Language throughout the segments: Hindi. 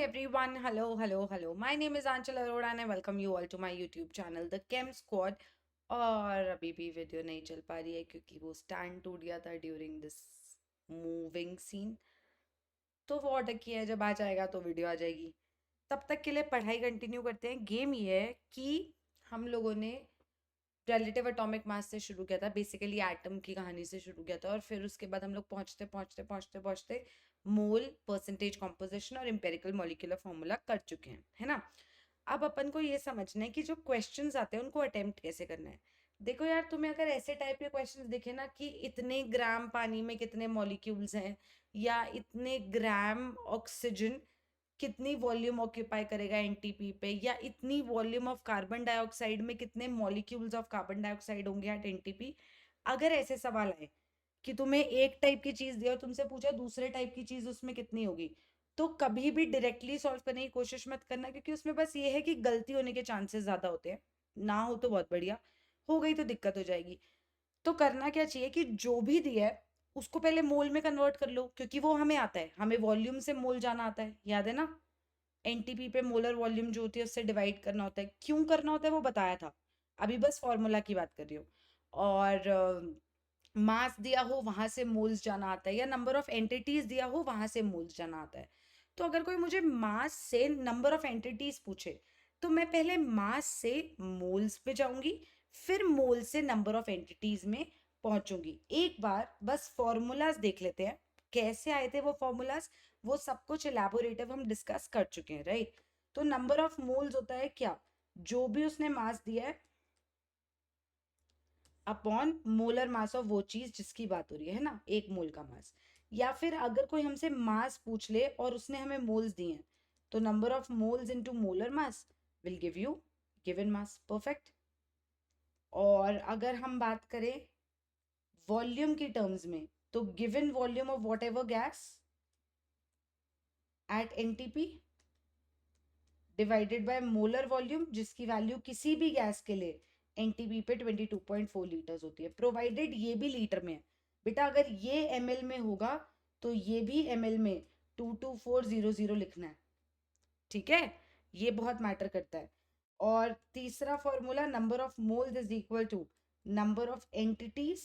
everyone, hello. My name is Anchal Arora and I welcome you all to my YouTube channel, The Chem Squad. और अभी भी वीडियो नहीं चल पा रही है क्योंकि वो स्टैंड टूट गया था ड्यूरिंग दिस मूविंग सीन। तो वो ऑर्डर किया है, जब आ जाएगा तो वीडियो आ जाएगी। तब तक के लिए पढ़ाई कंटिन्यू करते हैं। गेम ये है कि हम लोगों ने रिलेटिव एटॉमिक मास से शुरू किया था, बेसिकली एटम की कहानी से शुरू किया था, और फिर उसके बाद हम लोग पहुंचते मोल, परसेंटेज कॉम्पोजिशन और एम्पेरिकल मॉलिक्यूलर फॉर्मूला कर चुके हैं, है ना। अब अपन को ये समझना है कि जो क्वेश्चंस आते हैं उनको अटेम्प्ट कैसे करना है। देखो यार, तुम्हें अगर ऐसे टाइप के क्वेश्चंस दिखे ना कि इतने ग्राम पानी में कितने मॉलिक्यूल्स हैं, या इतने ग्राम ऑक्सीजन कितनी वॉल्यूम ऑक्यूपाई करेगा एनटीपी पे, या इतनी वॉल्यूम ऑफ कार्बन डाइऑक्साइड में कितने मॉलिक्यूल्स ऑफ कार्बन डाइऑक्साइड होंगे एट एनटीपी, अगर ऐसे सवाल आए कि तुम्हें एक टाइप की चीज दिया और तुमसे पूछा दूसरे टाइप की चीज उसमें कितनी होगी, तो कभी भी डायरेक्टली सॉल्व करने की कोशिश मत करना, क्योंकि उसमें बस ये है कि गलती होने के चांसेस ज्यादा होते हैं। ना हो तो बहुत बढ़िया, हो गई तो दिक्कत हो जाएगी। तो करना क्या चाहिए कि जो भी दिया है उसको पहले मोल में कन्वर्ट कर लो, क्योंकि वो हमें आता है, हमें वॉल्यूम से मोल जाना आता है, याद है ना। एनटीपी पे मोलर वॉल्यूम जो होती है उससे डिवाइड करना होता है। क्यों करना होता है वो बताया था, अभी बस फॉर्मूला की बात कर रही हूँ। और मास दिया हो वहां से मोल्स जाना आता है, या नंबर ऑफ एंटिटीज दिया हो वहां से मोल्स जाना आता है। तो अगर कोई मुझे मास से नंबर ऑफ एंटिटीज पूछे, तो मैं पहले मास से मोल्स पे जाऊंगी, फिर मोल से नंबर ऑफ एंटिटीज में पहुंचूंगी। एक बार बस फॉर्मूलाज देख लेते हैं, कैसे आए थे वो फॉर्मूलाज। वो सब कुछ एलैबोरेटिव हम डिस्कस कर चुके हैं, राइट। तो नंबर ऑफ मोल्स होता है क्या, जो भी उसने मास दिया है अपॉन मोलर मास ऑफ वो चीज जिसकी बात हो रही है ना, एक मोल का मास। या फिर अगर कोई हमसे मास पूछ ले और उसने हमें मोल्स दिए हैं, तो number of moles into molar mass will give you given mass. Perfect. और अगर हम बात करें वॉल्यूम की टर्म्स में, तो given volume of what ever gas at NTP divided by molar volume, जिसकी वैल्यू किसी भी गैस के लिए एनटीपी पे 22.4 लीटर्स होती है, प्रोवाइडेड ये भी लीटर में है। बेटा अगर ये एमएल में होगा तो ये भी एमएल में 22400 लिखना है, ठीक है। ये बहुत मैटर करता है। और तीसरा formula, number of moles is equal to number of entities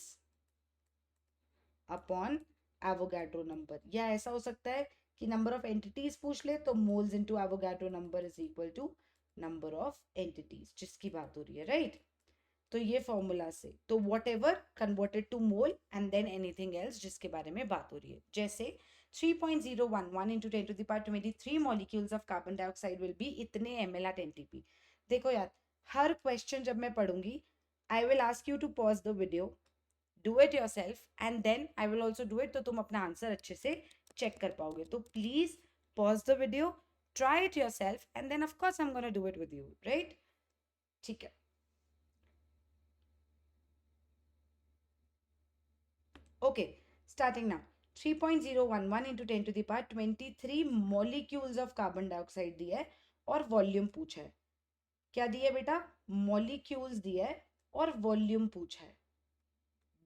upon Avogadro number. या ऐसा हो सकता है कि नंबर ऑफ एंटिटीज पूछ ले तो moles into Avogadro number is equal to number of entities जिसकी बात हो रही है, राइट। तो ये फॉर्मूला से, तो whatever converted to mole and then anything else जिसके बारे में बात हो रही है, जैसे 3.011 into 10 to the power 23 molecules of carbon dioxide will be इतने ml at NTP। देखो यार, हर क्वेश्चन जब मैं पढ़ूंगी, I will ask you to pause the video, do it your self and then I will also do it, तो तुम अपना आंसर अच्छे से चेक कर पाओगे। तो please pause the video, try it your self and then of course I am gonna do it with you, right. ठीक है, okay, starting now. 3.011 into 10 to the power 23 molecules of carbon dioxide दिया है और वॉल्यूम पूछा है। क्या दिया है बेटा, मॉलिक्यूल्स दिया है और वॉल्यूम पूछा है।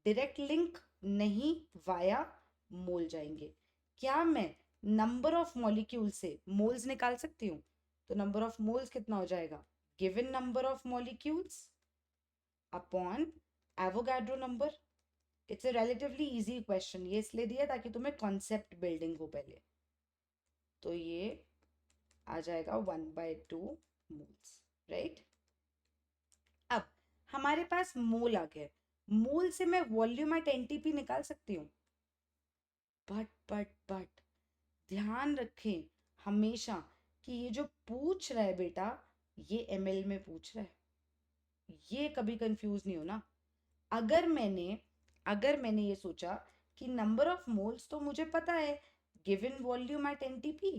डायरेक्ट लिंक नहीं, वाया मोल जाएंगे। क्या मैं नंबर ऑफ मॉलिक्यूल से मोल्स निकाल सकती हूँ? तो नंबर ऑफ मोल्स कितना हो जाएगा, given number of molecules upon Avogadro number. It's a relatively easy question, ये इसलिए दिया ताकि तुम्हें कॉन्सेप्ट बिल्डिंग हो पहले। तो ये आ जाएगा 1/2 मोल्स, राइट। अब हमारे पास मोल आ गया, मोल से मैं वॉल्यूम एट एनटीपी निकाल सकती हूँ। बट ध्यान रखें हमेशा कि ये जो पूछ रहा है बेटा, ये एमएल में पूछ रहा है, ये कभी कंफ्यूज नहीं होना। अगर मैंने ये सोचा कि नंबर ऑफ मोल्स तो मुझे पता है, given volume at NTP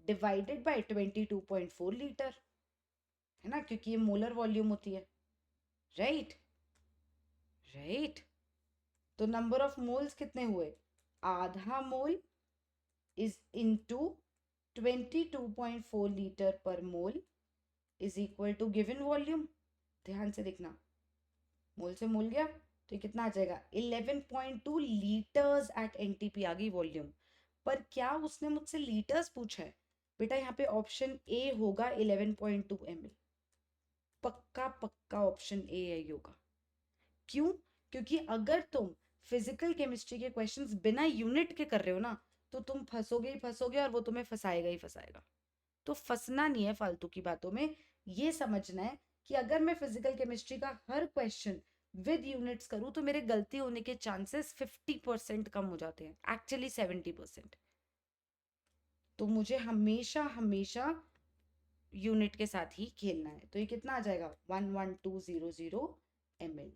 divided by 22.4 litre, है ना, क्योंकि ये मोलर वॉल्यूम होती है, राइट। राइट। तो नंबर ऑफ मोल्स कितने हुए, आधा mole is into 22.4 litre per mole is equal to given volume. ध्यान से देखना, मोल से मोल गया तो ये कितना आ जाएगा, 11.2 लीटर्स एट एनटीपी आ गई वॉल्यूम। पर क्या उसने मुझसे लीटर्स पूछा है? बेटा यहाँ पे ऑप्शन ए होगा 11.2 ml, पक्का पक्का ऑप्शन ए है होगा। क्यों? क्योंकि अगर तुम फिजिकल केमिस्ट्री के क्वेश्चंस बिना यूनिट के कर रहे हो ना, तो तुम फंसोगे ही फंसोगे और वो तुम्हें फंसाएगा ही फंसाएगा। तो फंसना नहीं है फालतू की बातों में, ये समझना है कि अगर मैं फिजिकल केमिस्ट्री का हर क्वेश्चन विद यूनिट्स करूं तो मेरे गलती होने के चांसेस 50% कम हो जाते हैं, एक्चुअली 70%। तो मुझे हमेशा हमेशा यूनिट के साथ ही खेलना है। तो ये कितना आ जाएगा 11200 ml।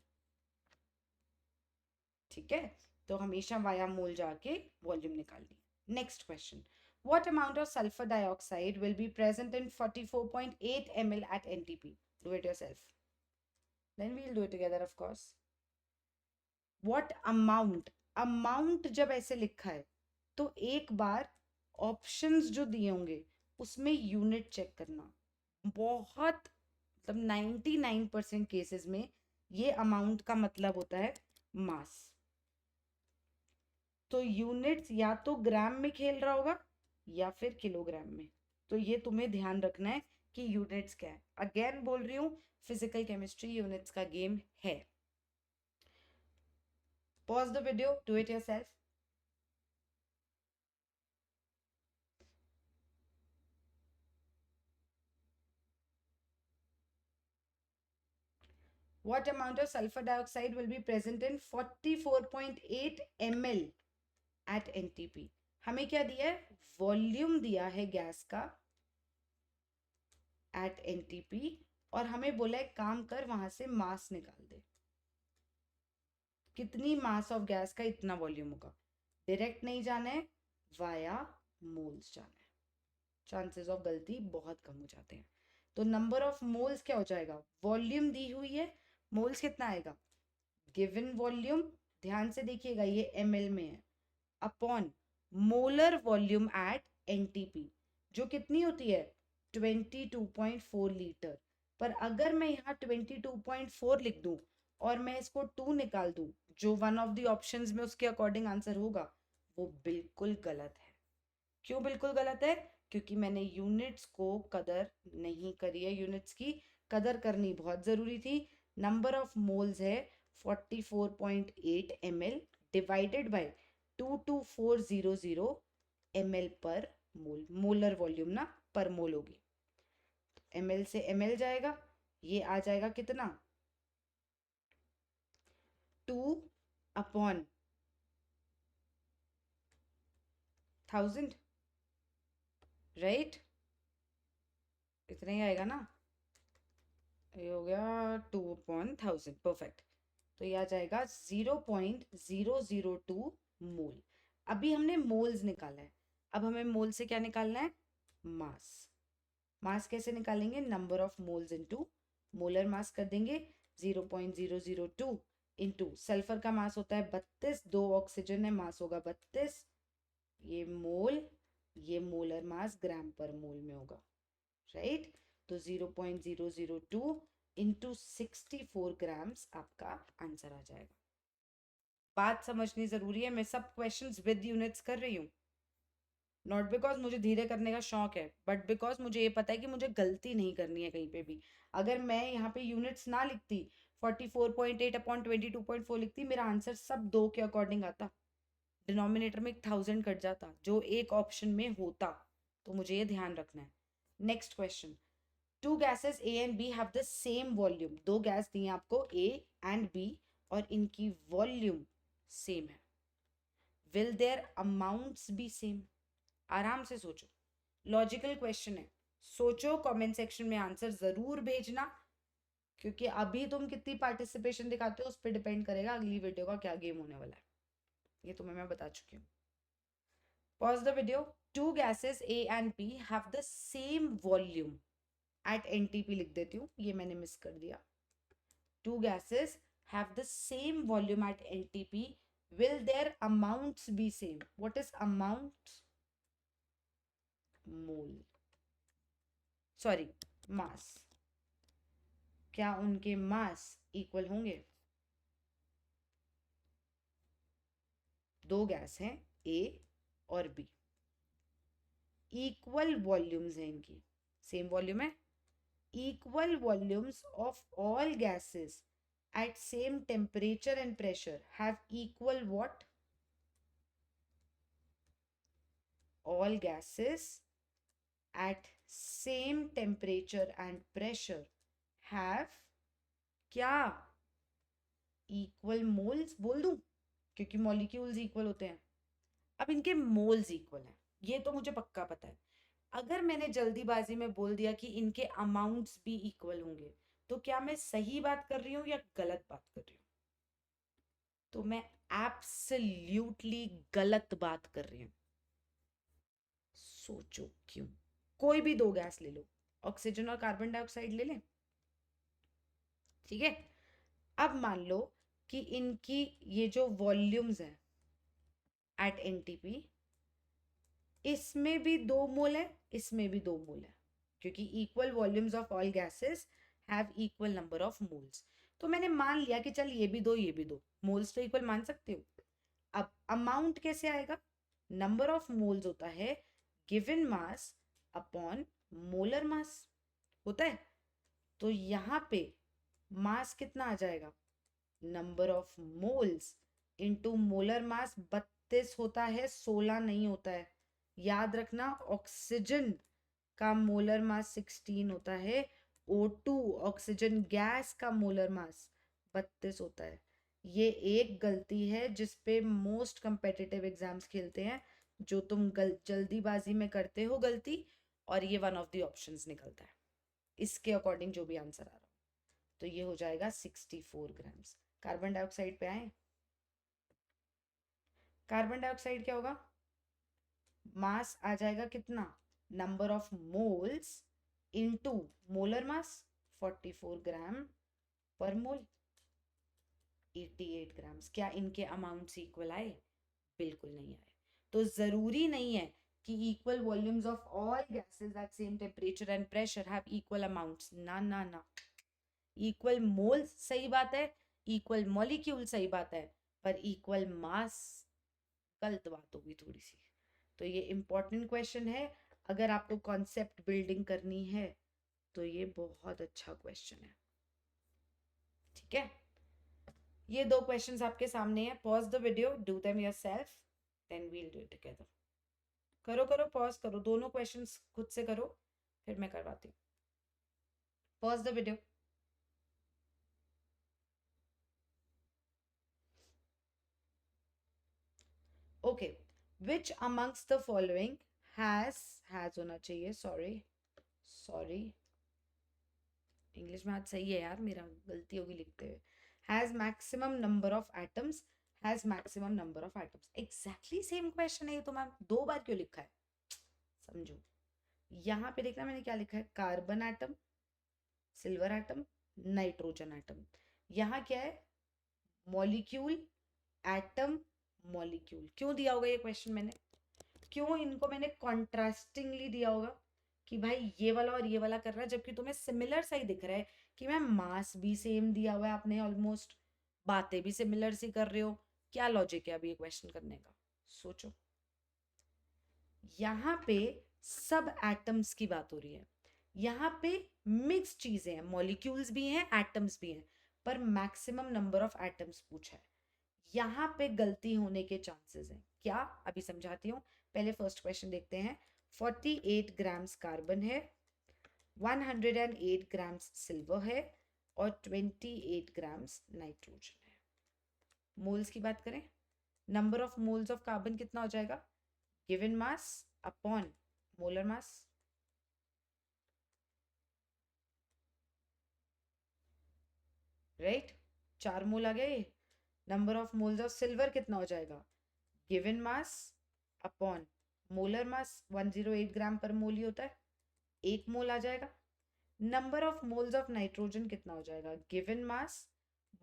ठीक है, तो हमेशा वाया मोल जाके वॉल्यूम निकालनी है। Next question, what amount of sulfur dioxide will be present in 44.8 ml at NTP? Do it yourself, then we'll do it together of course. what amount, amount जब ऐसे लिखा है तो एक बार ऑप्शंस जो दिए होंगे उसमें यूनिट चेक करना। बहुत मतलब 99% केसेस में ये अमाउंट का मतलब होता है मास। तो यूनिट्स या तो ग्राम में खेल रहा होगा या फिर किलोग्राम में। तो ये तुम्हें ध्यान रखना है कि यूनिट्स क्या है। अगेन बोल रही हूँ, फिजिकल केमिस्ट्री यूनिट्स का गेम है। Pause the video, do it yourself. What amount of sulfur dioxide will be present in 44.8 ml at NTP? हमें क्या दिया है? वॉल्यूम दिया है गैस का at NTP, और हमें बोला है काम कर वहां से मास निकाल दे। कितनी मास ऑफ गैस का इतना वॉल्यूम होगा। डायरेक्ट नहीं जाना है, वाया मोल्स जाना है। चांसेस ऑफ गलती बहुत कम हो जाते हैं। तो नंबर ऑफ मोल्स क्या हो जाएगा? वॉल्यूम दी हुई है, मोल्स कितना आएगा? गिवन वॉल्यूम, ध्यान से देखिएगा ये ml में है, upon molar volume at NTP, जो कितनी होती है 22.4 लीटर। पर अगर मैं यहाँ 22.4 लिख दूं और मैं इसको 2 निकाल दूं, जो वन ऑफ द ऑप्शंस में उसके अकॉर्डिंग आंसर होगा, वो बिल्कुल गलत है। क्यों बिल्कुल गलत है? क्योंकि मैंने यूनिट्स को कदर नहीं करी है। यूनिट्स की कदर करनी बहुत जरूरी थी। नंबर ऑफ मोल्स है 44.8 ml डिवाइडेड बाय 22400 ml पर मोल। मोलर वॉल्यूम ना पर मोल होगी, ml से ml जाएगा, ये आ जाएगा कितना 2/1000, राइट? इतना ही आएगा ना, ये हो गया 2/1000, परफेक्ट। तो ये आ जाएगा 0.002 मोल। अभी हमने मोल्स निकाला है, अब हमें मोल से क्या निकालना है? मास। मास कैसे निकालेंगे? Number of moles into molar mass कर देंगे। 0.002 इंटू सल्फर का मास होता है 32, 2 ऑक्सीजन है, मास होगा 32, ये मोल, ये मोलर मास ग्राम पर मोल में होगा, राइट? तो 0.002 इंटू 64 ग्राम्स आपका आंसर आ जाएगा। बात समझनी जरूरी है, मैं सब क्वेश्चंस विद यूनिट्स कर रही हूँ, नॉट बिकॉज मुझे धीरे करने का शौक है, बट बिकॉज मुझे ये पता है कि मुझे गलती नहीं करनी है कहीं पे भी। अगर मैं यहाँ पे यूनिट्स ना लिखती, 44.8 अपॉन 22.4 लिखती, मेरा आंसर सब 2 के अकॉर्डिंग आता, डिनोमिनेटर में 1000 कट जाता जो एक ऑप्शन में होता। तो मुझे ये ध्यान रखना है। Next question, two gases A and B have the same volume. दो गैस दी हैं आपको ए एंड बी और इनकी वॉल्यूम सेम है, will their amounts be same? आराम से सोचो, लॉजिकल क्वेश्चन है, सोचो, कमेंट सेक्शन में आंसर जरूर भेजना, क्योंकि अभी तुम कितनी पार्टिसिपेशन दिखाते हो उस पर डिपेंड करेगा अगली वीडियो का क्या गेम होने वाला है। ये तुम्हें मैं बता चुकी हूँ। Pause the video. Two gases A and B have the same volume at NTP, लिख देती हूँ, ये मैंने मिस कर दिया। Two gases have the same volume at NTP. Will their amounts be same? What is amount? Mole. Sorry, mass. क्या उनके मास इक्वल होंगे? दो गैस हैं A और B, इक्वल वॉल्यूम्स हैं इनकी, सेम वॉल्यूम है, equal volumes of all gases at same temperature and pressure have equal what? All gases at same temperature and pressure have क्या? इक्वल मोल्स बोल दूं, क्योंकि मॉलिक्यूल्स इक्वल होते हैं। अब इनके मोल्स इक्वल हैं, ये तो मुझे पक्का पता है। अगर मैंने जल्दीबाजी में बोल दिया कि इनके अमाउंट्स भी इक्वल होंगे, तो क्या मैं सही बात कर रही हूँ या गलत बात कर रही हूँ? तो मैं एब्सल्यूटली गलत बात कर रही हूँ। सोचो क्यों? कोई भी दो गैस ले लो, ऑक्सीजन और कार्बन डाइऑक्साइड ले लें, ठीक है। अब मान लो कि इनकी ये जो वॉल्यूम्स है एट एनटीपी, इसमें भी 2 मोल है, इसमें भी 2 मोल है, क्योंकि equal volumes of all gases have equal number of moles. तो मैंने मान लिया कि चल ये भी दो ये भी दो, मोल्स तो इक्वल मान सकते हो। अब अमाउंट कैसे आएगा? नंबर ऑफ मोल्स होता है given mass upon molar mass, होता है। तो यहाँ पे मास कितना आ जाएगा? Number of moles into molar mass 32 होता है, 16 नहीं होता है। याद रखना, ऑक्सीजन का मोलर मास 16 होता है, O2 ऑक्सीजन गैस का मोलर मास 32 होता है। ये एक गलती है जिसपे मोस्ट कंपेटिटिव एग्जाम्स खेलते हैं, जो तुम जल्दीबाजी में करते हो गलती, और ये वन ऑफ द ऑप्शंस निकलता है इसके अकॉर्डिंग जो भी आंसर आ रहा हो। तो ये हो जाएगा 64 ग्राम्स। कार्बन डाइऑक्साइड पे आए। कार्बन डाइऑक्साइड क्या होगा? मास आ जाएगा कितना? Number of moles into molar mass, 44 gram per mole, 88 grams. क्या इनके अमाउंट्स इक्वल आए? बिल्कुल नहीं आए। तो जरूरी नहीं है कि equal volumes of all gases at same temperature and pressure have equal amounts. ना ना ना, इक्वल मोल्स सही बात है, इक्वल मॉलिक्यूल सही बात है, पर इक्वल मास गलत बात होगी थोड़ी सी। तो ये इंपॉर्टेंट क्वेश्चन है, अगर आपको कॉन्सेप्ट बिल्डिंग करनी है तो ये बहुत अच्छा क्वेश्चन है, ठीक है। ये दो क्वेश्चंस आपके सामने है। Pause the video, do them yourself, then we'll do it together. करो करो, पॉज करो, दोनों क्वेश्चंस खुद से करो, फिर मैं करवाती हूँ। Pause the video. Okay, which amongst the following has होना चाहिए, सॉरी सॉरी, इंग्लिश में आज सही है यार, मेरा गलती होगी लिखते हुए। Has maximum number of atoms, has maximum number of atoms, exactly same question है ये तो। मैम दो बार क्यों लिखा है, समझो। यहाँ पे देखना मैंने क्या लिखा है, carbon atom, silver atom, nitrogen atom. यहाँ क्या है? Molecule, atom, molecule. क्यों दिया होगा ये क्वेश्चन मैंने? क्यों इनको मैंने कॉन्ट्रास्टिंगली दिया होगा कि भाई ये वाला और ये वाला कर रहा है, जबकि तुम्हें सिमिलर सा ही दिख रहा है कि मैम मास भी सेम दिया हुआ है आपने, ऑलमोस्ट बातें भी सिमिलर सी कर रहे हो। क्या लॉजिक है अभी ये क्वेश्चन करने का, सोचो। यहाँ पे सब एटम्स की बात हो रही है, यहाँ पे मिक्स चीजें हैं, मॉलिक्यूल्स भी हैं एटम्स भी हैं, पर मैक्सिमम नंबर ऑफ एटम्स पूछा है। यहाँ पे गलती होने के चांसेस हैं। क्या? अभी समझाती हूँ, पहले फर्स्ट क्वेश्चन देखते हैं। 48 ग्राम्स कार्बन है, 108 ग्राम्स सिल्वर है, और 28 ग्राम्स नाइट्रोजन है। मोल्स की बात करें, number of moles of carbon कितना हो जाएगा? Given mass upon molar mass, right. 4 मोल आ गया ये। Number of moles of silver कितना हो जाएगा? Given mass upon molar mass, 108 ग्राम पर मोल ही होता है, 1 मोल आ जाएगा। Number of moles of nitrogen कितना हो जाएगा? गिवन मास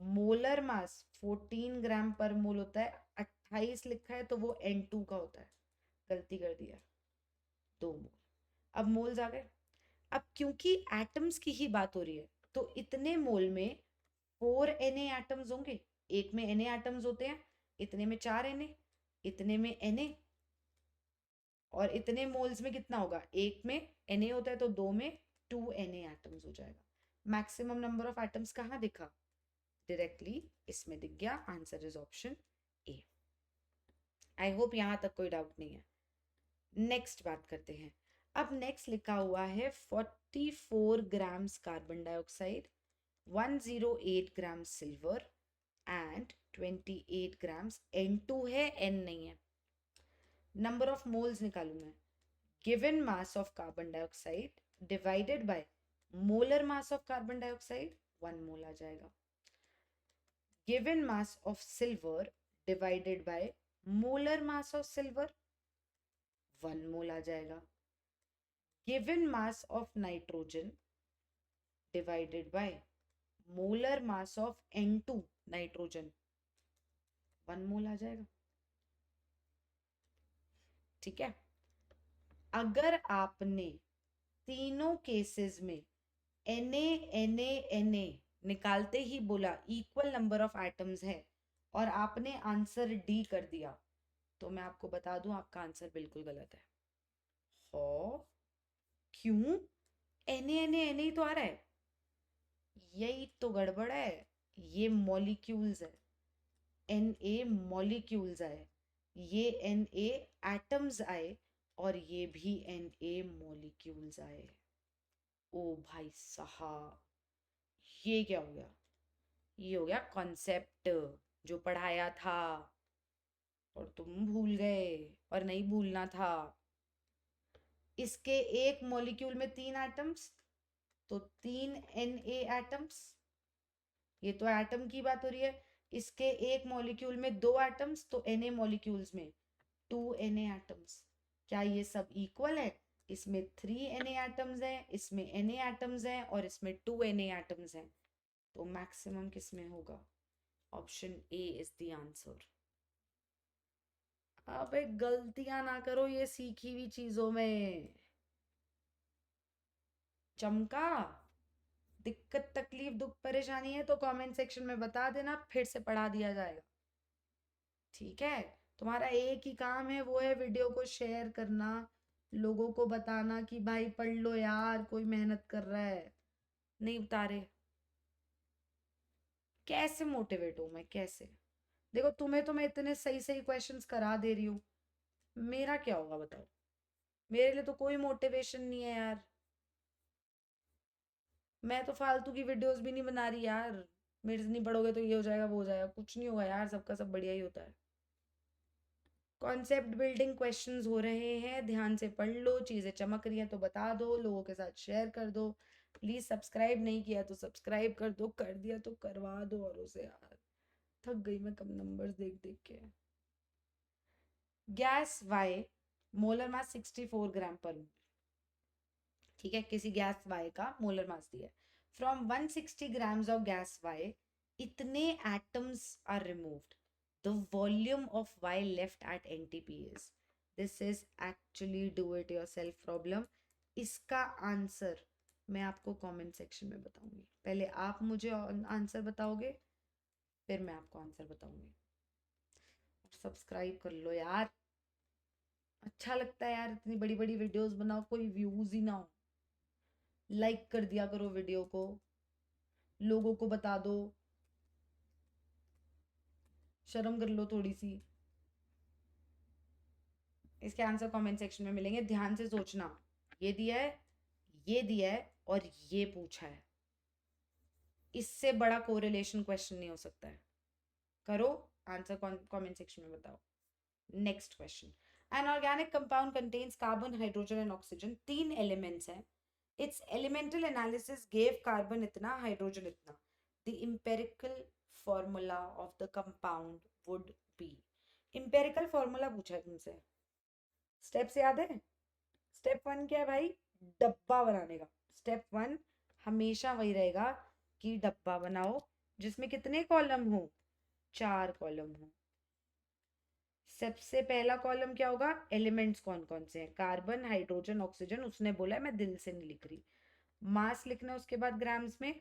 मोलर मास 14 ग्राम पर मोल होता है, 28 लिखा है तो वो N2 का होता है, गलती कर दिया, 2 मोल। अब मोल्स आ गए। अब क्योंकि एटम्स की ही बात हो रही है, तो इतने मोल में 4 Na एटम्स होंगे, एक में Na एटम्स होते हैं, इतने में 4 Na, इतने में Na, और इतने मोल्स में कितना होगा, एक में Na होता है तो दो में 2Na एटम्स हो जाएगा। मैक्सिमम नंबर ऑफ एटम्स कहाँ दिखा, डायरेक्टली इसमें दिख गया। Answer is option A. I hope यहां तक कोई डाउट नहीं है। नेक्स्ट बात करते हैं। अब नेक्स्ट लिखा हुआ है 44 grams carbon dioxide, 108 gram silver and 28 grams N2 है, N नहीं है। नंबर ऑफ मोल्स निकालू मैं। Given mass of carbon dioxide divided by molar mass of carbon dioxide, 1 मोल आ जाएगा। Given mass of silver divided by molar mass of silver, 1 मोल आ जाएगा। Given mass of nitrogen divided by molar mass of N2 nitrogen, 1 मोल आ जाएगा। ठीक है। अगर आपने तीनों केसेस में Na निकालते ही बोला इक्वल नंबर ऑफ एटम्स है और आपने आंसर डी कर दिया, तो मैं आपको बता दूं आपका आंसर बिल्कुल गलत है। हो क्यों? Na ही तो आ रहा है, यही तो गड़बड़ है। ये मॉलिक्यूल्स है, Na मॉलिक्यूल्स आए, ये Na एटम्स आए और ये भी Na मॉलिक्यूल्स आए। ओ भाई साहब, ये क्या हो गया? ये हो गया कॉन्सेप्ट जो पढ़ाया था और तुम भूल गए, और नहीं भूलना था। इसके एक मॉलिक्यूल में 3 एटम्स, तो 3 Na एटम्स, ये तो एटम की बात हो रही है। इसके एक मॉलिक्यूल में 2 एटम्स, तो Na मॉलिक्यूल्स में 2 Na एटम्स। क्या ये सब इक्वल है? इसमें 3 Na एटम्स हैं, इसमें Na एटम्स हैं और इसमें 2 Na एटम्स हैं, तो मैक्सिमम किस में होगा? Option A is the answer. अबे गलतियां ना करो ये सीखी हुई चीजों में। चमका? दिक्कत तकलीफ दुख परेशानी है तो कमेंट सेक्शन में बता देना, फिर से पढ़ा दिया जाएगा। ठीक है। तुम्हारा एक ही काम है, वो है वीडियो को शेयर करना, लोगों को बताना कि भाई पढ़ लो यार, कोई मेहनत कर रहा है। नहीं बता रहे, कैसे मोटिवेट हूं मैं, कैसे? देखो तुम्हें तो मैं इतने सही सही क्वेश्चंस करा दे रही हूँ, मेरा क्या होगा बताओ? मेरे लिए तो कोई मोटिवेशन नहीं है यार। मैं तो फालतू की वीडियोस भी नहीं बना रही यार। मेरे से नहीं पढ़ोगे तो ये हो जाएगा वो हो जाएगा, कुछ नहीं होगा यार, सबका सब बढ़िया ही होता है। कॉन्सेप्ट बिल्डिंग क्वेश्चंस हो रहे हैं, ध्यान से पढ़ लो, चीजें चमक रही हैं तो बता दो, लोगों के साथ शेयर कर दो। प्लीज सब्सक्राइब नहीं किया तो सब्सक्राइब कर दो, कर दिया तो करवा दो औरों से यार। थक गई मैं कम नंबर्स देख देख के। Gas Y molar mass 64 gram per mole. ठीक है, किसी गैस वाई का मोलर मास दिया है। From 160 grams of gas Y इतने atoms are removed, the volume of Y left at NTP is, this is actually do it yourself problem. इसका आंसर मैं आपको कमेंट सेक्शन में बताऊंगी। पहले आप मुझे आंसर बताओगे, फिर मैं आपको आंसर बताऊंगी। सब्सक्राइब कर लो यार, अच्छा लगता है यार, इतनी बड़ी बड़ी वीडियोस बनाओ कोई व्यूज ही ना हो। लाइक कर दिया करो वीडियो को, लोगों को बता दो, शर्म कर लो थोड़ी सी। इसके आंसर कमेंट सेक्शन में मिलेंगे, ध्यान से सोचना। ये दिया है, ये दिया है और ये पूछा है, इससे बड़ा कोरिलेशन क्वेश्चन नहीं हो सकता है। करो आंसर, कमेंट सेक्शन में बताओ। Next question. An organic compound contains carbon hydrogen and oxygen, 3 elements हैं। Its elemental analysis gave carbon इतना, हाइड्रोजन इतना। The empirical formula of the compound would be. Empirical formula पूछा है तुमसे, स्टेप्स याद है? स्टेप 1 क्या है भाई? डब्बा बनाने का। स्टेप 1 हमेशा वही रहेगा कि डब्बा बनाओ जिसमें कितने कॉलम हो? 4 कॉलम हो। सबसे पहला कॉलम क्या होगा? एलिमेंट्स कौन कौन से हैं, कार्बन हाइड्रोजन ऑक्सीजन। उसने बोला है, मैं दिल से नहीं लिख रही। मास लिखना उसके बाद ग्राम्स में,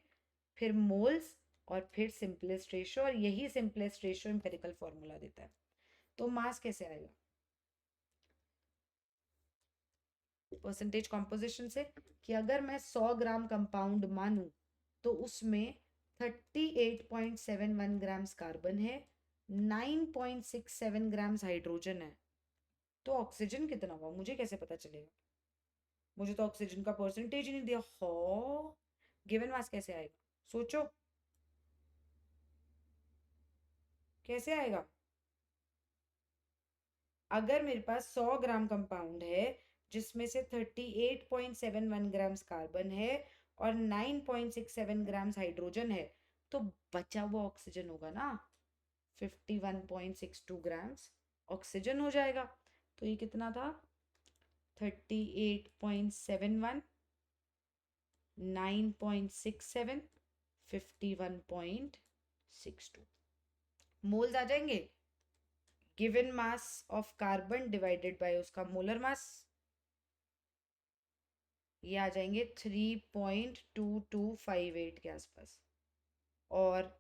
फिर मोल्स और फिर सिंपलेस्ट रेशियो, और यही सिंपलेस्ट रेशियो एम्पिरिकल फॉर्मूला देता है। तो मास कैसे आएगा? परसेंटेज कॉम्पोजिशन से कि अगर मैं 100 ग्राम कंपाउंड मानूं तो उसमें 38.71 ग्राम्स कार्बन है, 9.67 ग्राम्स हाइड्रोजन है, तो ऑक्सीजन कितना हुआ मुझे कैसे पता चलेगा? मुझे तो ऑक्सीजन का परसेंटेज ही नहीं दिया। हो, गिवन मास कैसे आएगा? सोचो कैसे आएगा? अगर मेरे पास 100 ग्राम कंपाउंड है जिसमें से 38.71 ग्राम्स कार्बन है और 9.67 ग्राम्स हाइड्रोजन है, तो बचा हुआ ऑक्सीजन होगा ना 51.62 ग्राम्स ऑक्सीजन हो जाएगा। तो ये कितना था? 38.71, 9.67, 51.62 मोल्स आ जाएंगे। Given mass of carbon divided by उसका मोलर मास, ये आ जाएंगे 3.2258 के आसपास। और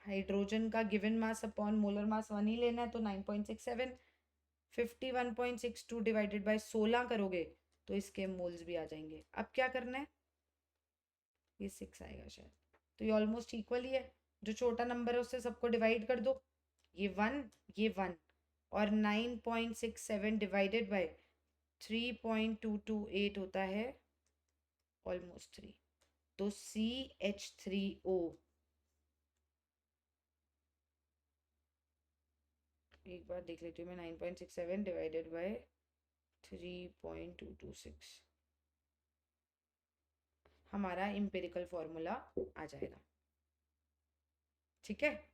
हाइड्रोजन का given mass upon molar mass 1 ही लेना है तो 9.67, 51.62 डिवाइडेड बाय 16 करोगे तो इसके मोल्स भी आ जाएंगे। अब क्या करना है? ये 6 आएगा शायद, तो ये ऑलमोस्ट इक्वल ही है। जो छोटा नंबर है उससे सबको डिवाइड कर दो, ये 1, ये 1, और 9.67 डिवाइडेड बाय 3.228 होता है ऑलमोस्ट 3, तो CH3O। एक बार देख लेती हूँ मैं, 9.67 डिवाइडेड बाय 3.226, हमारा इम्पेरिकल फॉर्मूला आ जाएगा। ठीक है,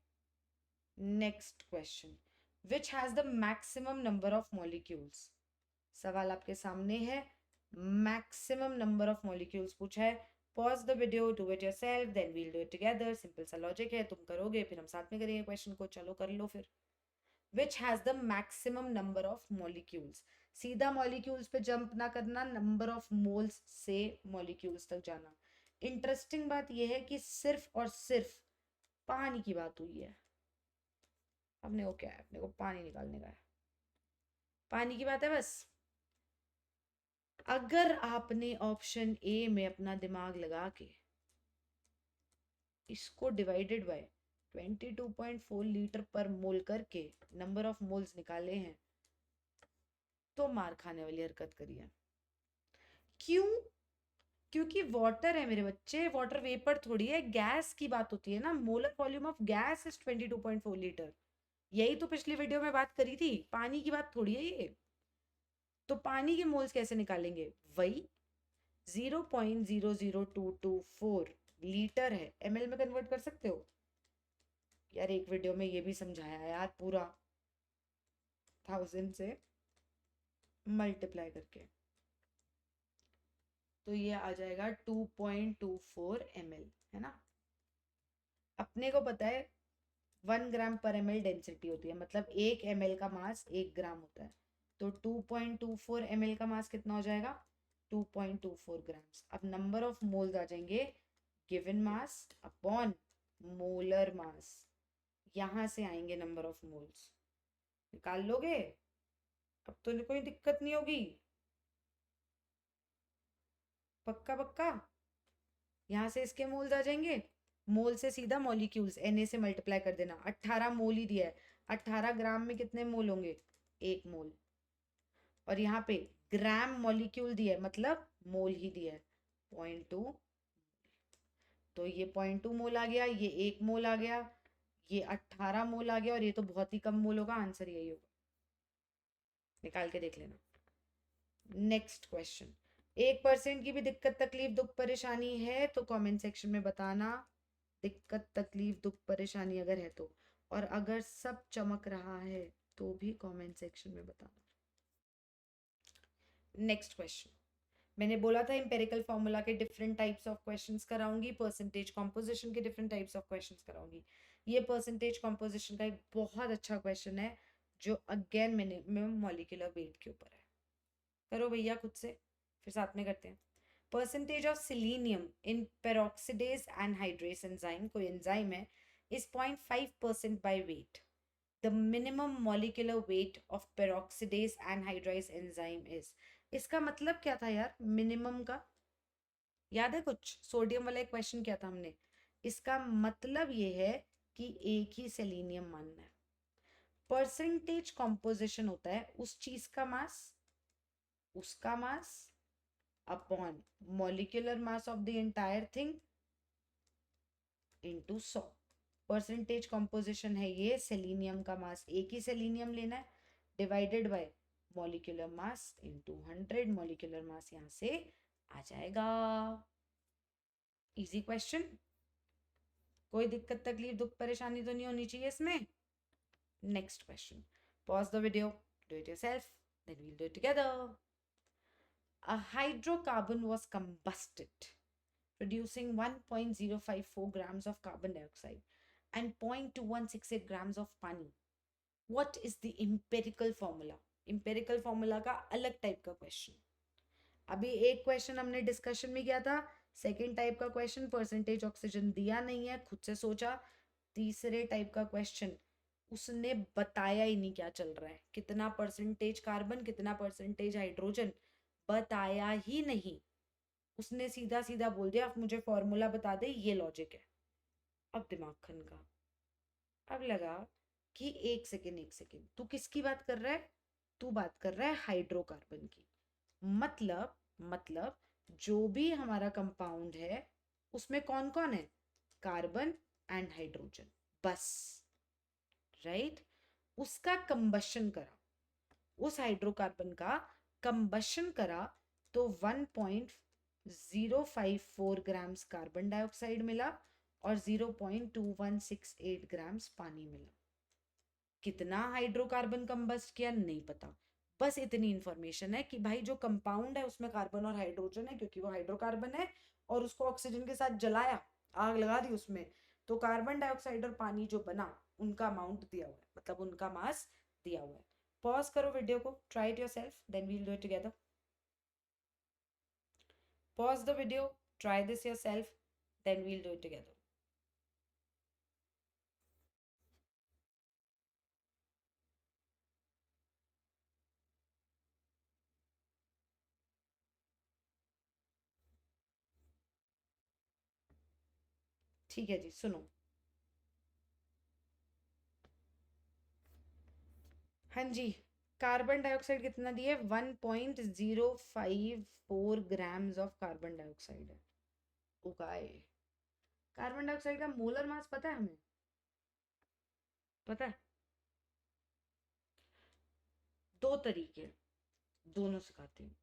next question, which has the maximum number of molecules? सवाल आपके सामने है, मैक्सिमम नंबर ऑफ मॉलिक्यूल्स पूछा है। Pause the video, do it yourself, then we'll do it together. Simple सा लॉजिक है, तुम करोगे फिर हम साथ में करेंगे क्वेश्चन को। चलो कर लो फिर। Which has the maximum number of molecules, सीधा मॉलिक्यूल्स पे जंप ना करना, नंबर ऑफ मोल्स से मॉलिक्यूल्स तक जाना। इंटरेस्टिंग बात यह है कि सिर्फ और सिर्फ पानी की बात हुई है। अपने को क्या है, अपने को पानी निकालने का है, पानी की बात है बस। अगर आपने ऑप्शन ए में अपना दिमाग लगा के इसको डिवाइडेड बाय 22.4 लीटर पर मोल करके नंबर ऑफ मोल्स निकाले हैं तो मार खाने वाली हरकत करी है। क्यों? क्योंकि वाटर है मेरे बच्चे, वाटर वेपर थोड़ी है, गैस की बात होती है ना। Molar volume of gas is 22.4 litre. यही तो पिछली वीडियो में बात करी थी, पानी की बात थोड़ी है ये। तो पानी के मोल्स कैसे निकालेंगे? वही 0.00224 लीटर है, ml में कन्वर्ट कर सकते हो यार। एक वीडियो में ये भी समझाया है यार, पूरा 1000 से मल्टीप्लाई करके, तो ये आ जाएगा 2.24 ml, है ना। अपने को पता है 1 ग्राम पर ml डेंसिटी होती है, मतलब 1 ml का मास 1 ग्राम होता है। तो 2.24 ml का मास कितना हो जाएगा? 2.24 ग्राम्स। अब नंबर ऑफ मोल्स आ जाएंगे given mass upon molar mass, यहां से आएंगे नंबर ऑफ मोल्स। निकाल लोगे? अब तो कोई दिक्कत नहीं होगी, पक्का पक्का। यहाँ से इसके मोल्स आ जाएंगे, मोल से सीधा मॉलिक्यूल्स, Na से मल्टीप्लाई कर देना। 18 मोल ही दिया है, 18 ग्राम में कितने मोल होंगे? 1 मोल। और यहाँ पे ग्राम मॉलिक्यूल दिया है, मतलब मोल ही दिया है 0.2, तो ये 0.2 मोल आ गया, ये 1 मोल आ गया, ये 18 मोल आ गया, और ये तो बहुत ही कम मोल होगा। आंसर यही होगा, निकाल के देख लेना। नेक्स्ट क्वेश्चन, 1% की भी दिक्कत तकलीफ दुख परेशानी है तो कमेंट सेक्शन में बताना, दिक्कत तकलीफ दुख परेशानी अगर है तो। और अगर सब चमक रहा है तो भी कमेंट सेक्शन में बताना। नेक्स्ट क्वेश्चन, मैंने बोला था इंपेरिकल फॉर्मूला के डिफरेंट टाइप्स ऑफ क्वेश्चंस कराऊंगी, परसेंटेज कॉम्पोजिशन के डिफरेंट टाइप्स ऑफ क्वेश्चंस कराऊंगी। ये परसेंटेज कॉम्पोजिशन का एक बहुत अच्छा क्वेश्चन है जो अगेन मिनिमम मॉलिक्यूलर वेट के ऊपर है। करो भैया खुद से, फिर साथ में करते हैं। Percentage of selenium in peroxidase anhydrase enzyme, कोई एंजाइम है, is 0.5% by weight. The minimum molecular weight of peroxidase anhydrous enzyme is, इसका मतलब क्या था यार मिनिमम का? याद है कुछ? सोडियम वाला एक क्वेश्चन किया था हमने। इसका मतलब ये है कि एक ही सेलेनियम मानना है। परसेंटेज कॉम्पोजिशन होता है उस चीज का मास, उसका mass upon molecular mass of the entire thing into 100। Percentage composition है ये, सेलेनियम का मास, एक ही सेलेनियम लेना है, divided by molecular mass into 100। Molecular mass यहाँ से आ जाएगा। इजी क्वेश्चन, कोई दिक्कत तकलीफ दुख परेशानी तो नहीं होनी चाहिए इसमें। Next question, pause the video, do it yourself, then we'll do it together. A hydrocarbon was combusted, producing 1.054 grams of carbon dioxide and 0.2168 grams of pani. What is the empirical formula? empirical formula का अलग टाइप का क्वेश्चन। अभी एक क्वेश्चन हमने डिस्कशन में किया था, सेकेंड टाइप का क्वेश्चन परसेंटेज ऑक्सीजन दिया नहीं है, खुद से सोचा। तीसरे टाइप का क्वेश्चन उसने बताया ही नहीं क्या चल रहा है, कितना परसेंटेज कार्बन कितना परसेंटेज हाइड्रोजन, बताया ही नहीं। उसने सीधा सीधा बोल दिया मुझे फॉर्मूला बता दे, ये लॉजिक है। अब दिमाग खन का। अब लगा कि एक सेकेंड तू किसकी बात कर रहा है? तू बात कर रहा है हाइड्रोकार्बन की। मतलब जो भी हमारा कंपाउंड है उसमें कौन कौन है? कार्बन एंड हाइड्रोजन, बस। राइट? उसका कंबशन करा, उस हाइड्रोकार्बन का कंबशन करा तो 1.054 ग्राम्स कार्बन डाइऑक्साइड मिला और 0.2168 ग्राम्स पानी मिला। कितना हाइड्रोकार्बन कंबस्ट किया नहीं पता, बस इतनी इंफॉर्मेशन है कि भाई जो कंपाउंड है उसमें कार्बन और हाइड्रोजन है, क्योंकि वो हाइड्रोकार्बन है और उसको ऑक्सीजन के साथ जलाया, आग लगा दी उसमें, तो कार्बन डाइऑक्साइड और पानी जो बना उनका अमाउंट दिया हुआ है, मतलब उनका मास दिया हुआ है। पॉज करो वीडियो को, try it yourself, then we will do it together. Pause the video, try this yourself, then we will do it together. ठीक है जी, सुनो। हाँ जी, कार्बन डाइऑक्साइड कितना दिए? 1.054 ग्राम्स ऑफ कार्बन डाइऑक्साइड है। उगाए। कार्बन डाइऑक्साइड का मोलर मास पता है हमें? पता है? दो तरीके, दोनों सिखाते हैं।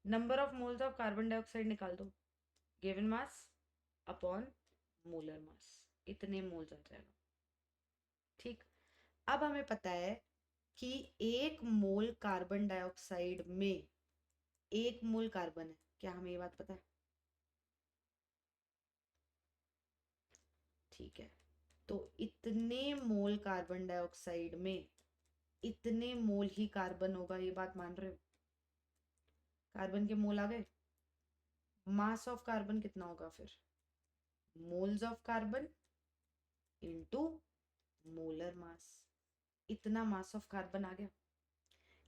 Number of moles of carbon dioxide निकाल दो, given mass upon molar mass, इतने मोल्स आ जाएगा। ठीक। अब हमें पता है कि एक मोल कार्बन डाइऑक्साइड में एक मोल कार्बन है, क्या हमें ये बात पता है? ठीक है, तो इतने मोल कार्बन डाइऑक्साइड में इतने मोल ही कार्बन होगा, ये बात मान रहे हो? कार्बन के मोल आ गए। मास ऑफ कार्बन कितना होगा फिर? Moles of carbon into molar mass, इतना मास ऑफ कार्बन आ गया।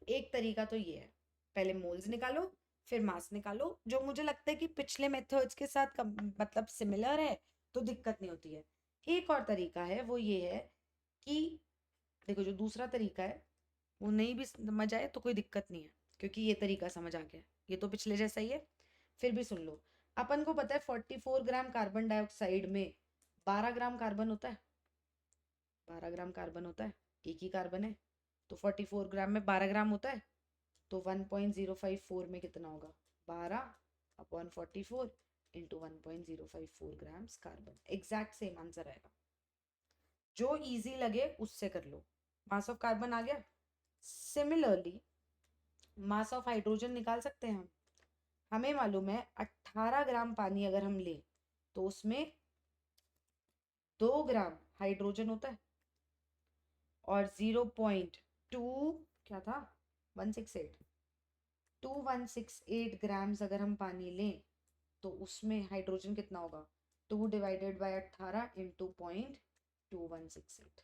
एक तरीका तो ये है, पहले मोल्स निकालो फिर मास निकालो, जो मुझे लगता है कि पिछले मेथड्स के साथ मतलब सिमिलर है, तो दिक्कत नहीं होती है। एक और तरीका है, वो ये है कि देखो जो दूसरा तरीका है वो नहीं भी समझ आए तो कोई दिक्कत नहीं है, क्योंकि ये तरीका समझ आ गया, ये तो पिछले जैसा ही है। फिर भी सुन लो, अपन को पता है 44 ग्राम कार्बन डाइऑक्साइड में 12 ग्राम कार्बन होता है। 12 ग्राम कार्बन होता है, एक ही कार्बन है, तो 44 ग्राम में 12 ग्राम होता है, तो 1.054 में कितना होगा? 12 upon 44 into 1.054 grams carbon. Exact same answer आएगा, जो इजी लगे उससे कर लो। मास ऑफ कार्बन आ गया। सिमिलरली मास ऑफ हाइड्रोजन निकाल सकते हैं हम। हमें मालूम है 18 ग्राम पानी अगर हम ले तो उसमें 2 ग्राम हाइड्रोजन होता है और 0.2 क्या था, 168 2168 ग्राम्स अगर हम पानी लें तो उसमें हाइड्रोजन कितना होगा? 2 divided by 18 into 0.2168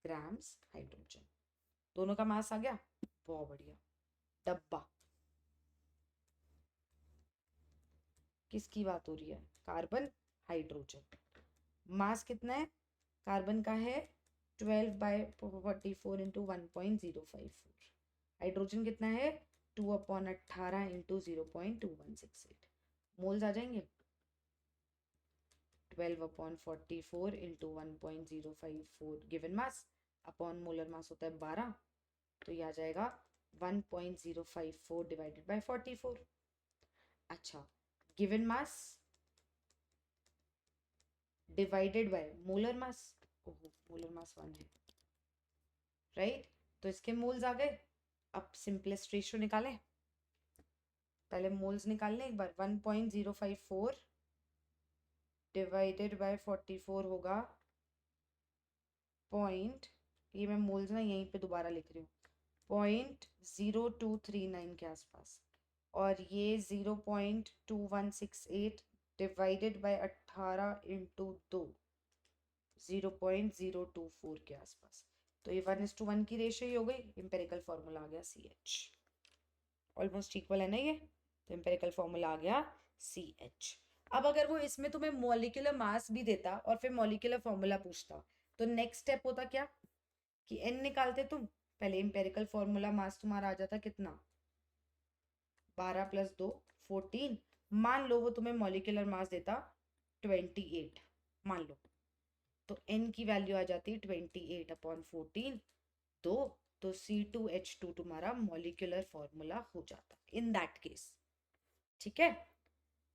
grams hydrogen. दोनों का मास आ गया, बहुत बढ़िया। डब्बा किसकी बात हो रही है? Carbon, hydrogen. मास कितना है कार्बन का? है 12/44 इंटू 1.054। हाइड्रोजन कितना है? 2/18 इंटू 0.2168। मोल्स आ जाएंगे 12/44 into 1.054 given mass upon molar mass होता है 12, तो ये आ जाएगा 1.054 डिवाइडेड बाय 44। अच्छा, given mass divided by molar mass, ओहो मोलर मास 1 है राइट, तो इसके मोल्स आ गए। अब सिंपलेस्ट रेशियो निकालें, पहले मोल्स निकाल लें एक बार। 1.054 डिवाइडेड बाय 44 होगा पॉइंट, ये मैं मोल्स ना यहीं पे दोबारा लिख रही हूँ, 0.0239 के आसपास, और ये 0.2168 डिवाइडेड बाय 18 इंटू 2 0.024 के आसपास। तो ये 1:1 की रेशियो ही हो गई। एम्पेरिकल फॉर्मूला आ गया CH, ऑलमोस्ट इक्वल है ना ये, तो एम्पेरिकल फॉर्मूला आ गया CH। अब अगर वो इसमें तुम्हें मॉलिक्यूलर मास भी देता और फिर मॉलिक्यूलर फॉर्मूला पूछता, तो नेक्स्ट स्टेप होता क्या कि n निकालते तुम, पहले एम्पेरिकल फॉर्मूला मास तुम्हारा आ जाता कितना, 12 + 2 14। मान लो वो तुम्हें मॉलिक्यूलर मास देता 28, मान लो, तो n की वैल्यू आ जाती 28/14 2, तो C2H2 तुम्हारा मॉलिक्यूलर फॉर्मूला हो जाता इन दैट केस। ठीक है,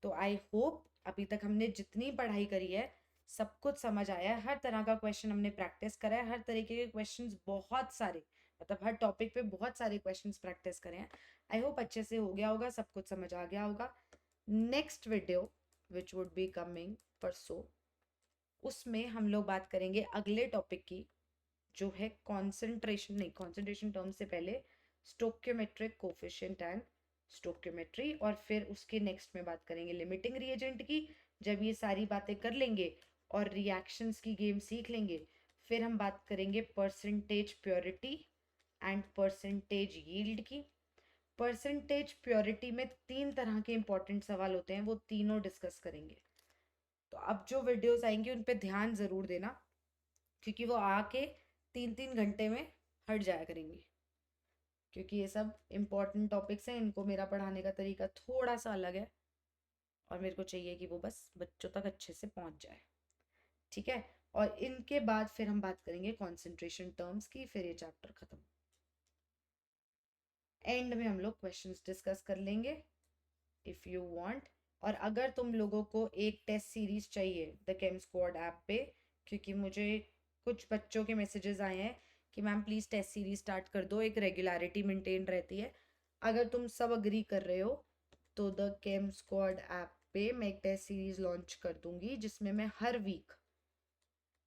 तो आई होप अभी तक हमने जितनी पढ़ाई करी है सब कुछ समझ आया है। हर तरह का क्वेश्चन हमने प्रैक्टिस करा है, हर तरीके के क्वेश्चंस बहुत सारे, मतलब हर टॉपिक पे बहुत सारे क्वेश्चंस प्रैक्टिस करे हैं। आई होप अच्छे से हो गया होगा, सब कुछ समझ आ गया होगा। Next video which would be coming परसों, उसमें हम लोग बात करेंगे अगले टॉपिक की, जो है कॉन्सेंट्रेशन, नहीं कॉन्सेंट्रेशन टर्म से पहले स्टोक्योमेट्रिक कोफिशिएंट एंड स्टोक्योमेट्री, और फिर उसके नेक्स्ट में बात करेंगे लिमिटिंग रिएजेंट की। जब ये सारी बातें कर लेंगे और रिएक्शंस की गेम सीख लेंगे, फिर हम बात करेंगे percentage purity and percentage yield की। परसेंटेज प्योरिटी में 3 तरह के इंपॉर्टेंट सवाल होते हैं, वो तीनों डिस्कस करेंगे। तो अब जो वीडियोस आएंगी उन पे ध्यान जरूर देना, क्योंकि वो आके 3-3 घंटे में हट जाया करेंगी, क्योंकि ये सब इम्पोर्टेंट टॉपिक्स हैं, इनको मेरा पढ़ाने का तरीका थोड़ा सा अलग है और मेरे को चाहिए कि वो बस बच्चों तक अच्छे से पहुंच जाए। ठीक है, और इनके बाद फिर हम बात करेंगे कॉन्सेंट्रेशन टर्म्स की, फिर ये चैप्टर खत्म। एंड में हम लोग क्वेश्चंस डिस्कस कर लेंगे इफ़ यू वांट। और अगर तुम लोगों को एक टेस्ट सीरीज चाहिए द केम स्क्वाड ऐप पे, क्योंकि मुझे कुछ बच्चों के मैसेजेस आए हैं कि ma'am please test series start कर दो, एक रेगुलरिटी मेंटेन रहती है। अगर तुम सब अग्री कर रहे हो तो द केम स्क्वाड ऐप पे मैं एक टेस्ट सीरीज लॉन्च कर दूंगी, जिसमें मैं हर वीक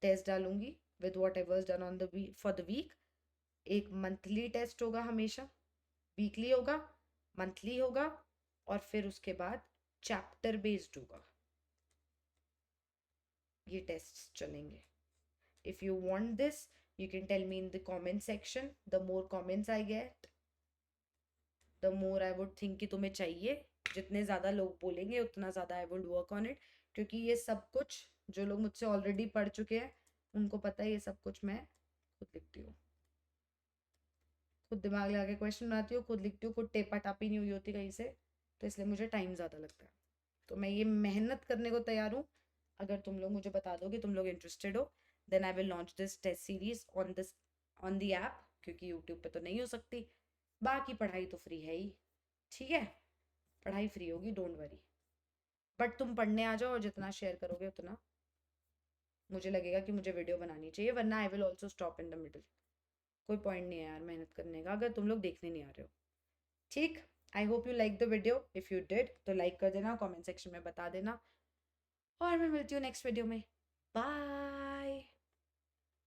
टेस्ट डालूंगी with whatever's done on the for the week. एक मंथली टेस्ट होगा हमेशा, वीकली होगा, मंथली होगा, और फिर उसके बाद चैप्टर बेस्ड होगा। ये टेस्ट चलेंगे। If you want this you can tell me in the comment section. The more comments I get the more I would think कि तुम्हें चाहिए। जितने ज़्यादा लोग बोलेंगे उतना ज़्यादा I would work on it, क्योंकि ये सब कुछ जो लोग मुझसे ऑलरेडी पढ़ चुके हैं उनको पता है, ये सब कुछ मैं खुद लिखती हूँ, खुद दिमाग लगा के क्वेश्चन बनाती हूँ, खुद लिखती हूँ, खुद टेपा टापी नहीं हुई होती कहीं से, तो इसलिए मुझे टाइम ज़्यादा लगता है। तो मैं ये मेहनत करने को तैयार हूँ। अगर तुम लोग मुझे बता दो कि तुम लोग इंटरेस्टेड हो, then I will launch this test series on the app, क्योंकि यूट्यूब पे तो नहीं हो सकती। बाकी पढ़ाई तो फ्री है ही, ठीक है, पढ़ाई फ्री होगी, डोंट वरी। बट तुम पढ़ने आ जाओ और जितना शेयर करोगे उतना मुझे लगेगा कि मुझे वीडियो बनानी चाहिए, वरना आई will also stop in the middle. कोई पॉइंट नहीं है यार मेहनत करने का अगर तुम लोग देखने नहीं आ रहे हो। ठीक, I hope you like the video. If you did तो लाइक कर देना, कमेंट सेक्शन में बता देना, और मैं मिलती हूँ नेक्स्ट वीडियो में। बाय।